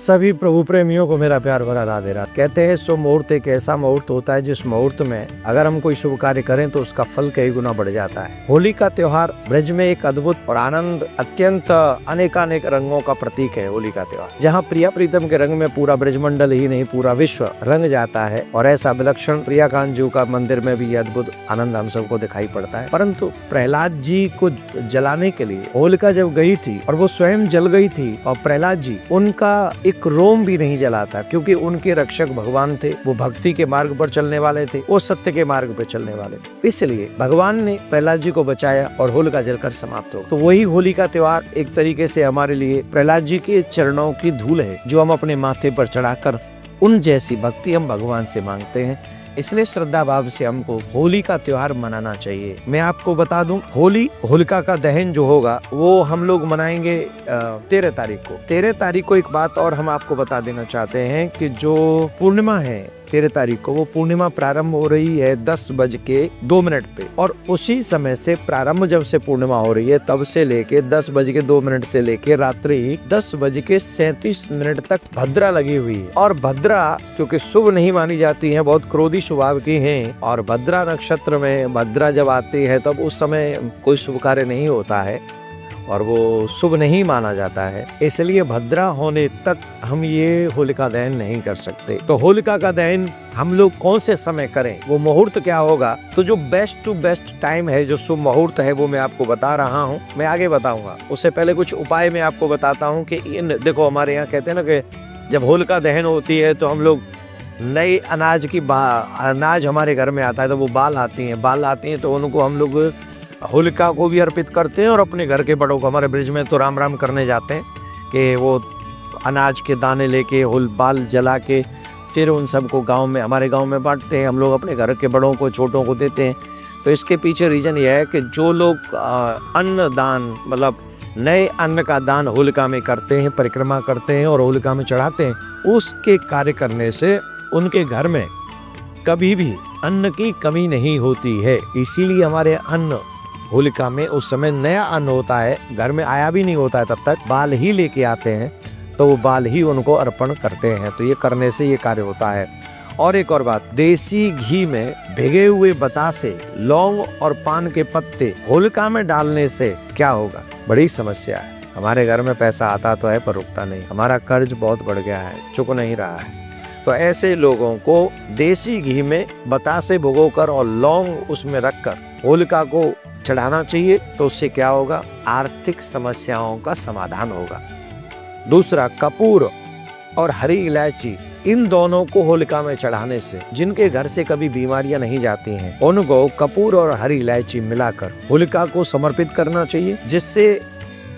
सभी प्रभु प्रेमियों को मेरा प्यार भरा राधे राधे। कहते हैं शुभ मुहूर्त एक ऐसा मुहूर्त होता है जिस मुहूर्त में अगर हम कोई शुभ कार्य करें तो उसका फल कई गुना बढ़ जाता है। होली का त्योहार ब्रज में एक अद्भुत और आनंद अत्यंत अनेकानेक रंगों का प्रतीक है। होली का त्योहार जहाँ प्रिया प्रीतम के रंग में पूरा ब्रजमंडल ही नहीं पूरा विश्व रंग जाता है, और ऐसा विलक्षण प्रियाकांत जी का मंदिर में भी अद्भुत आनंद हम सबको दिखाई पड़ता है। परंतु प्रहलाद जी को जलाने के लिए होलिका जब गई थी और वो स्वयं जल गई थी, और प्रहलाद जी उनका एक रोम भी नहीं जला था, क्योंकि उनके रक्षक भगवान थे। वो भक्ति के मार्ग पर चलने वाले थे, वो सत्य के मार्ग पर चलने वाले थे। इसलिए भगवान ने प्रहलाद जी को बचाया और होलिका जलकर समाप्त हो। तो वही होली का त्योहार एक तरीके से हमारे लिए प्रहलाद जी के चरणों की धूल है, जो हम अपने माथे पर चढ़ाकर उन जैसी भक्ति हम भगवान से मांगते हैं। इसलिए श्रद्धा भाव से हमको होली का त्योहार मनाना चाहिए। मैं आपको बता दूं, होलिका का दहन जो होगा वो हम लोग मनाएंगे 13 तारीख को। 13 तारीख को एक बात और हम आपको बता देना चाहते हैं कि जो पूर्णिमा है 13 तारीख को, वो पूर्णिमा प्रारंभ हो रही है 10:02 पे, और उसी समय से प्रारंभ जब से पूर्णिमा हो रही है तब से लेके 10:02 से लेके रात्रि 10:37 तक भद्रा लगी हुई है। और भद्रा क्योंकि शुभ नहीं मानी जाती है, बहुत क्रोधी स्वभाव की हैं, और भद्रा नक्षत्र में भद्रा जब आती है तब उस समय कोई शुभ कार्य नहीं होता है और वो शुभ नहीं माना जाता है। इसलिए भद्रा होने तक हम ये होलिका दहन नहीं कर सकते। तो होलिका का दहन हम लोग कौन से समय करें, वो मुहूर्त क्या होगा? तो जो बेस्ट टू बेस्ट टाइम है, जो शुभ मुहूर्त है, वो मैं आपको बता रहा हूँ। मैं आगे बताऊंगा, उससे पहले कुछ उपाय मैं आपको बताता हूँ कि देखो हमारे यहाँ कहते हैं ना कि जब होलिका दहन होती है तो हम लोग नए अनाज अनाज हमारे घर में आता है, तो वो बाल आती हैं तो उनको हम लोग होलिका को भी अर्पित करते हैं और अपने घर के बड़ों को, हमारे ब्रिज में तो राम राम करने जाते हैं कि वो अनाज के दाने लेके बाल जला के फिर उन सबको हमारे गांव में बांटते हैं। हम लोग अपने घर के बड़ों को, छोटों को देते हैं। तो इसके पीछे रीजन यह है कि जो लोग अन्न दान, मतलब नए अन्न का दान होलिका में करते हैं, परिक्रमा करते हैं और होलिका में चढ़ाते हैं, उसके कार्य करने से उनके घर में कभी भी अन्न की कमी नहीं होती है। इसीलिए हमारे अन्न होलिका में उस समय नया अन्न होता है, घर में आया भी नहीं होता है, तब तक बाल ही लेके आते हैं, तो वो बाल ही उनको अर्पण करते हैं। तो ये करने से ये कार्य होता है। और एक और बात, देसी घी में भिगे हुए बतासे, लौंग और पान के पत्ते होलिका में डालने से क्या होगा? बड़ी समस्या है। हमारे घर में पैसा आता तो है पर रुकता नहीं, हमारा कर्ज बहुत बढ़ गया है, चुक नहीं रहा है। तो ऐसे लोगों को देसी घी में बतासे भिगोकर और लौंग उसमें रखकर होलिका को चढ़ाना चाहिए। तो उससे क्या होगा? आर्थिक समस्याओं का समाधान होगा। दूसरा, कपूर और हरी इलायची, इन दोनों को होलिका में चढ़ाने से जिनके घर से कभी बीमारियां नहीं जाती हैं, उनको कपूर और हरी इलायची मिलाकर होलिका को समर्पित करना चाहिए, जिससे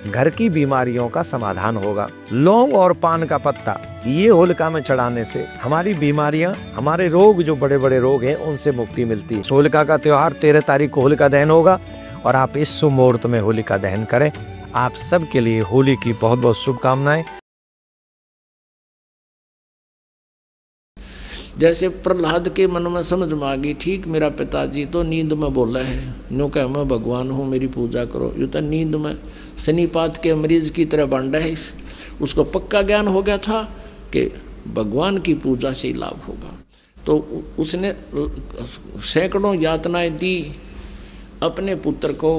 घर की बीमारियों का समाधान होगा। लौंग और पान का पत्ता, ये होलिका में चढ़ाने से हमारी बीमारियां, हमारे रोग, जो बड़े बड़े रोग हैं, उनसे मुक्ति मिलती है। होलिका का त्योहार 13 तारीख को होलिका दहन होगा और आप इस शुभ मुहूर्त में होलिका दहन करें। आप सबके लिए होली की बहुत बहुत शुभकामनाएं। जैसे प्रहलाद के मन में समझ में आ गई, ठीक मेरा पिताजी तो नींद में बोला है, नो कह मैं भगवान हूँ, मेरी पूजा करो। यू तो नींद में शनिपात के मरीज की तरह बांटा है। उसको पक्का ज्ञान हो गया था कि भगवान की पूजा से ही लाभ होगा। तो उसने सैकड़ों यातनाएं दी अपने पुत्र को,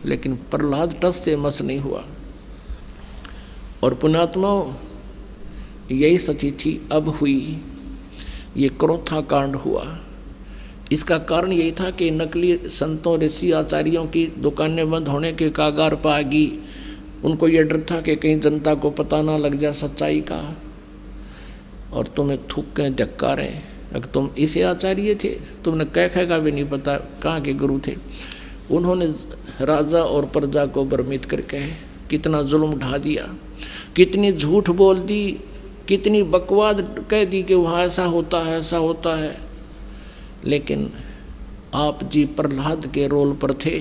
लेकिन प्रहलाद टस से मस नहीं हुआ। और पुण्यात्मा, यही सती थी अब हुई, ये क्रोथा कांड हुआ। इसका कारण यही था कि नकली संतों, ऋषि, आचार्यों की दुकानें बंद होने के कागार पर आ गई। उनको ये डर था कि कहीं जनता को पता ना लग जाए सच्चाई का और तुम्हें थूकें धक्कारें। अगर तुम इसे आचार्य थे, तुमने कह का भी नहीं पता कहाँ के गुरु थे। उन्होंने राजा और प्रजा को भ्रमित करके कितना जुल्म ढा दिया, कितनी झूठ बोल दी, कितनी बकवाद कह दी कि वहाँ ऐसा होता है, ऐसा होता है। लेकिन आप जी प्रहलाद के रोल पर थे।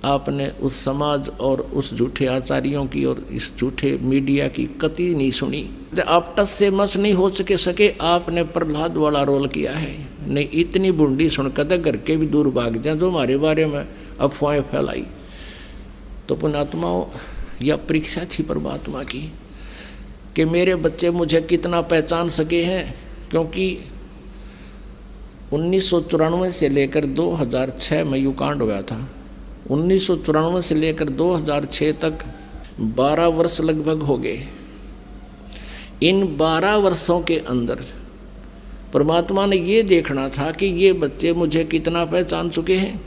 आपने उस समाज और उस झूठे आचार्यों की और इस झूठे मीडिया की कतई नहीं सुनी। आप टस से मस नहीं हो सके आपने प्रहलाद वाला रोल किया है। नहीं इतनी बुंडी सुनकर तो घर के भी दूर भाग जाए जो हमारे बारे में अफवाहें फैलाई। तो पुण्यात्माओं, यह परीक्षा थी परमात्मा की कि मेरे बच्चे मुझे कितना पहचान सके हैं, क्योंकि 1994 से लेकर 2006 में युकांड हुआ था। 1994 से लेकर 2006 तक 12 वर्ष लगभग हो गए। इन 12 वर्षों के अंदर परमात्मा ने ये देखना था कि ये बच्चे मुझे कितना पहचान चुके हैं,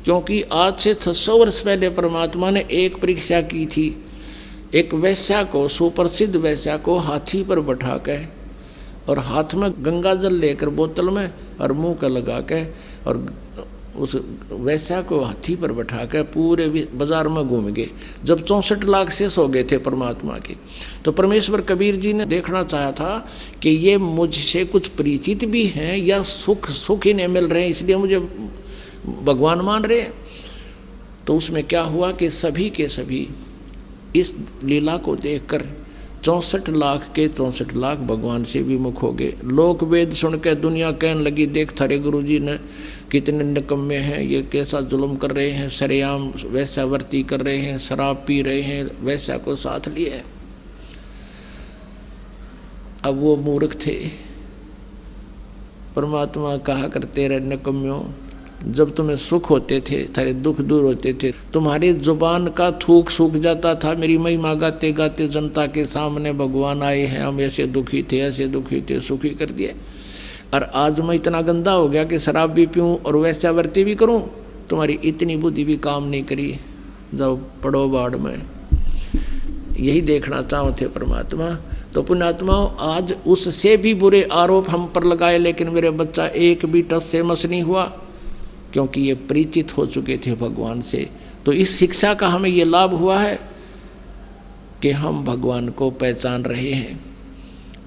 क्योंकि आज से 600 वर्ष पहले परमात्मा ने एक परीक्षा की थी। एक वैश्या को, सुप्रसिद्ध वैश्या को हाथी पर बैठा के और हाथ में गंगा जल लेकर बोतल में और मुंह का लगा के और उस वैश्या को हाथी पर बैठा के पूरे बाजार में घूम गए। जब 64 लाख शेष हो गए थे परमात्मा के, तो परमेश्वर कबीर जी ने देखना चाहा था कि ये मुझसे कुछ परिचित भी हैं या सुख ही नहीं मिल रहे हैं, इसलिए मुझे भगवान मान रहे। तो उसमें क्या हुआ कि सभी के सभी इस लीला को देखकर 64 लाख के 64 लाख भगवान से विमुख हो गए। लोक वेद सुनकर दुनिया कहने लगी, देख थारे गुरु जी ने कितने निकम्मे हैं, ये कैसा जुल्म कर रहे हैं, सरेआम वैश्यावर्ती कर रहे हैं, शराब पी रहे हैं, वैश्या को साथ लिए। अब वो मूर्ख थे। परमात्मा कहा करते रहे, निकम्म्यों, जब तुम्हें सुख होते थे, थारे दुख दूर होते थे, तुम्हारी जुबान का थूक सूख जाता था, मेरी महिमा गाते गाते जनता के सामने भगवान आए हैं, हम ऐसे दुखी थे, सुखी कर दिए। और आज मैं इतना गंदा हो गया कि शराब भी पीऊँ और वैश्यावर्ती भी करूँ, तुम्हारी इतनी बुद्धि भी काम नहीं करी, जाओ पड़ो बाढ़ में। यही देखना चाहते परमात्मा। तो पुण्यात्माओं, आज उससे भी बुरे आरोप हम पर लगाए, लेकिन मेरे बच्चा एक भी टस से मस नहीं हुआ, क्योंकि ये परिचित हो चुके थे भगवान से। तो इस शिक्षा का हमें ये लाभ हुआ है कि हम भगवान को पहचान रहे हैं।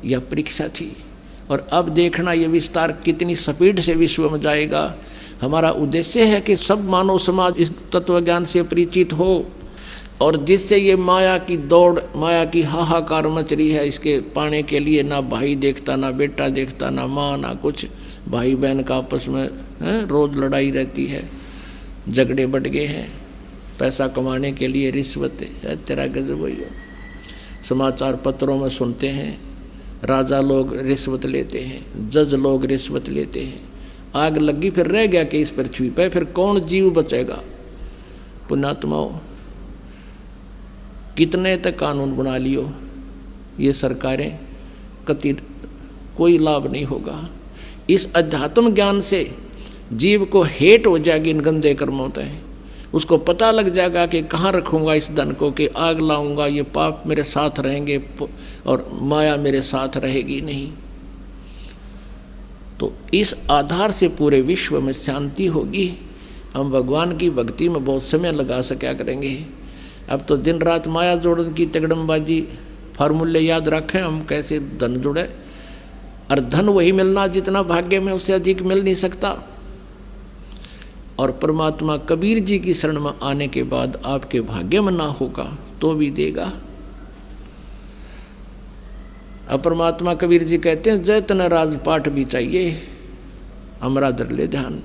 यह परीक्षा थी, और अब देखना ये विस्तार कितनी स्पीड से विश्व में जाएगा। हमारा उद्देश्य है कि सब मानव समाज इस तत्व ज्ञान से परिचित हो, और जिससे ये माया की दौड़, माया की हाहाकार मच रही है, इसके पाने के लिए ना भाई देखता, ना बेटा देखता, ना माँ, ना कुछ। भाई बहन का आपस में रोज़ लड़ाई रहती है, झगड़े बढ़ गए हैं, पैसा कमाने के लिए रिश्वत है, तेरा गजब हुई हो। समाचार पत्रों में सुनते हैं, राजा लोग रिश्वत लेते हैं, जज लोग रिश्वत लेते हैं। आग लगी फिर रह गया कि इस पृथ्वी पे फिर कौन जीव बचेगा। पुण्यात्माओं, कितने तक कानून बना लियो ये सरकारें, कति कोई लाभ नहीं होगा। इस अध्यात्म ज्ञान से जीव को हेट हो जाएगी इन गंदे कर्मों से। उसको पता लग जाएगा कि कहाँ रखूँगा इस धन को, कि आग लाऊंगा, ये पाप मेरे साथ रहेंगे और माया मेरे साथ रहेगी नहीं। तो इस आधार से पूरे विश्व में शांति होगी। हम भगवान की भक्ति में बहुत समय लगा सका करेंगे। अब तो दिन रात माया जोड़न की तगड़मबाजी, फार्मूले याद रखें हम कैसे धन जुड़े, और धन वही मिलना जितना भाग्य में, उससे अधिक मिल नहीं सकता। और परमात्मा कबीर जी की शरण में आने के बाद आपके भाग्य में ना होगा तो भी देगा। अब परमात्मा कबीर जी कहते हैं, जय तन राजपाट भी चाहिए, हमरा धर ले ध्यान।